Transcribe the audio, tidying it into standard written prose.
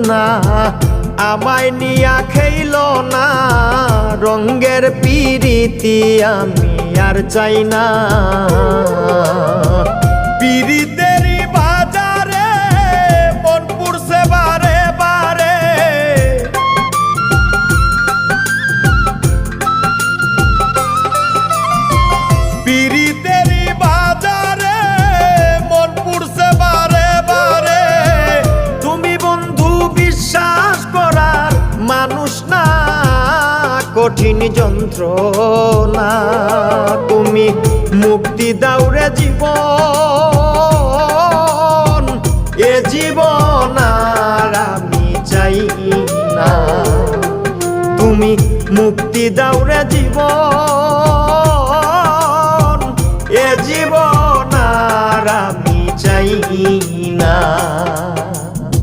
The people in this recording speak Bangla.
না আমায় নিয়া খেইল না রঙ্গের পিরিতি আমি আর চাই না পিরিতেরই বাজারে মন পুরছে বারে বারে পিরিতেরই বাজারে মন পুরছে বারে বারে তুমি বন্ধু বিশ্বাস করার মানুষ না কঠিন যন্ত্রণা তুমি মুক্তি দাও রে জীবন এ জীবন আর আমি চাই না তুমি মুক্তি দাও রে জীবন